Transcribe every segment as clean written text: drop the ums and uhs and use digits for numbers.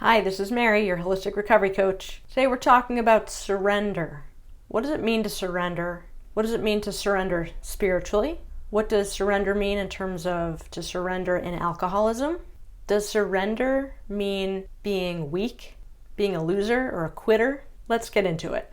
Hi, this is Mary, your holistic recovery coach. Today we're talking about surrender. What does it mean to surrender? What does it mean to surrender spiritually? What does surrender mean in terms of to surrender in alcoholism? Does surrender mean being weak, being a loser or a quitter? Let's get into it.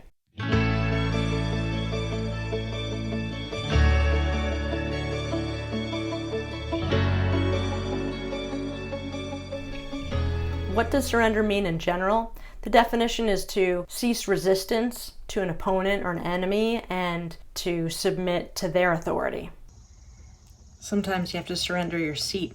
What does surrender mean in general? The definition is to cease resistance to an opponent or an enemy and to submit to their authority. Sometimes you have to surrender your seat.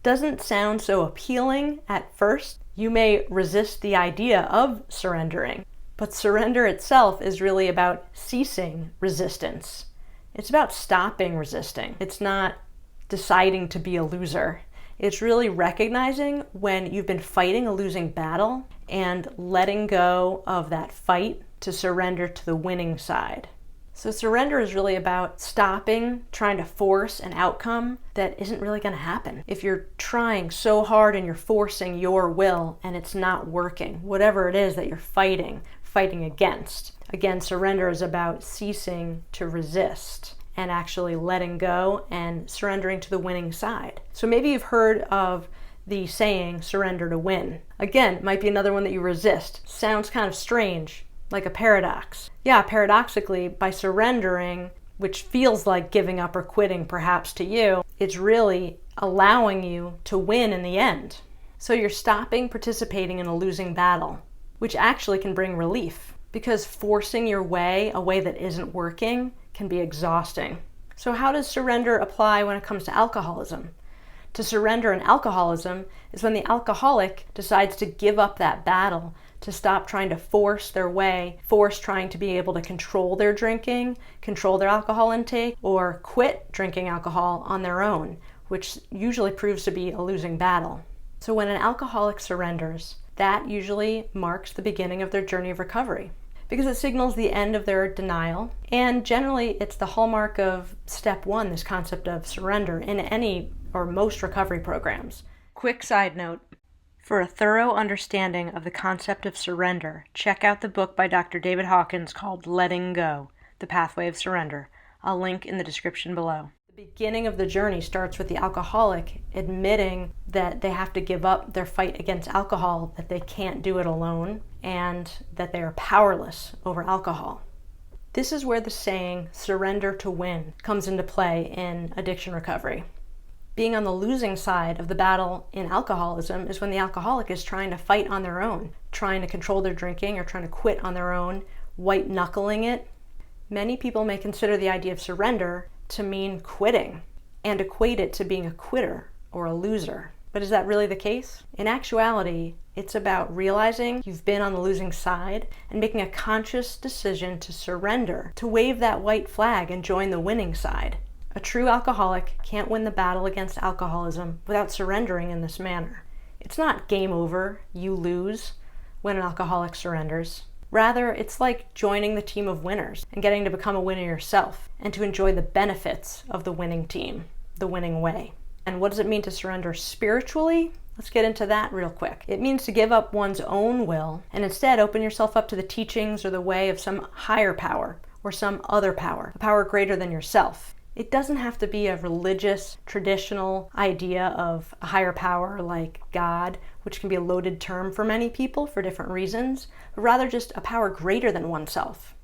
Doesn't sound so appealing at first. You may resist the idea of surrendering, but surrender itself is really about ceasing resistance. It's about stopping resisting. It's not deciding to be a loser. It's really recognizing when you've been fighting a losing battle and letting go of that fight to surrender to the winning side. So surrender is really about stopping trying to force an outcome that isn't really going to happen. If you're trying so hard and you're forcing your will and it's not working, whatever it is that you're fighting against. Again, surrender is about ceasing to resist and actually letting go and surrendering to the winning side. So maybe you've heard of the saying, surrender to win. Again, might be another one that you resist. Sounds kind of strange, like a paradox. Yeah, paradoxically, by surrendering, which feels like giving up or quitting perhaps to you, it's really allowing you to win in the end. So you're stopping participating in a losing battle, which actually can bring relief, because forcing your way, a way that isn't working, can be exhausting. So how does surrender apply when it comes to alcoholism? To surrender in alcoholism is when the alcoholic decides to give up that battle, to stop trying to force their way, trying to be able to control their drinking, control their alcohol intake, or quit drinking alcohol on their own, which usually proves to be a losing battle. So when an alcoholic surrenders, that usually marks the beginning of their journey of recovery, because it signals the end of their denial. And generally, it's the hallmark of step one, this concept of surrender in any or most recovery programs. Quick side note, for a thorough understanding of the concept of surrender, check out the book by Dr. David Hawkins called Letting Go, The Pathway of Surrender. I'll link in the description below. The beginning of the journey starts with the alcoholic admitting that they have to give up their fight against alcohol, that they can't do it alone, and that they are powerless over alcohol. This is where the saying, surrender to win, comes into play in addiction recovery. Being on the losing side of the battle in alcoholism is when the alcoholic is trying to fight on their own, trying to control their drinking or trying to quit on their own, white knuckling it. Many people may consider the idea of surrender to mean quitting and equate it to being a quitter or a loser. But is that really the case? In actuality, it's about realizing you've been on the losing side and making a conscious decision to surrender, to wave that white flag and join the winning side. A true alcoholic can't win the battle against alcoholism without surrendering in this manner. It's not game over, you lose, when an alcoholic surrenders. Rather, it's like joining the team of winners and getting to become a winner yourself and to enjoy the benefits of the winning team, the winning way. And what does it mean to surrender spiritually? Let's get into that real quick. It means to give up one's own will and instead open yourself up to the teachings or the way of some higher power or some other power, a power greater than yourself. It doesn't have to be a religious, traditional idea of a higher power like God, which can be a loaded term for many people for different reasons, but rather just a power greater than oneself.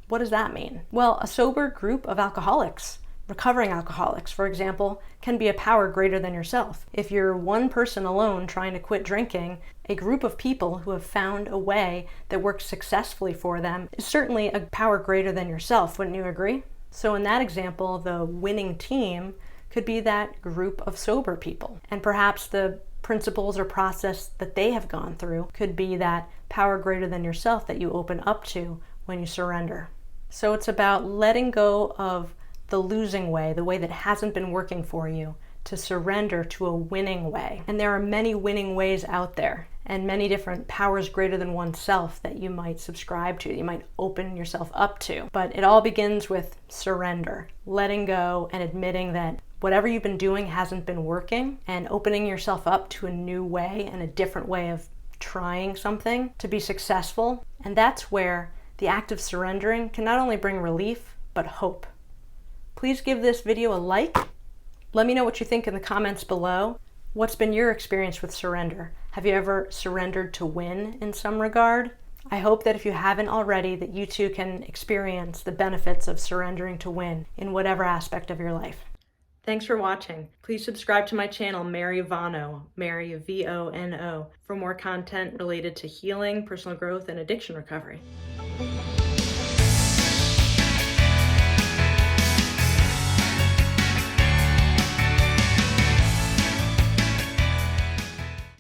What does that mean? Well, a sober group of alcoholics, recovering alcoholics, for example, can be a power greater than yourself. If you're one person alone trying to quit drinking, a group of people who have found a way that works successfully for them is certainly a power greater than yourself, wouldn't you agree? So in that example, the winning team could be that group of sober people. And perhaps the principles or process that they have gone through could be that power greater than yourself that you open up to when you surrender. So it's about letting go of the losing way, the way that hasn't been working for you, to surrender to a winning way. And there are many winning ways out there, and many different powers greater than oneself that you might subscribe to, you might open yourself up to. But it all begins with surrender, letting go and admitting that whatever you've been doing hasn't been working, and opening yourself up to a new way and a different way of trying something to be successful. And that's where the act of surrendering can not only bring relief, but hope. Please give this video a like. Let me know what you think in the comments below. What's been your experience with surrender? Have you ever surrendered to win in some regard? I hope that if you haven't already, that you too can experience the benefits of surrendering to win in whatever aspect of your life. Thanks for watching. Please subscribe to my channel, Mary VonO, Mary VONO, for more content related to healing, personal growth, and addiction recovery.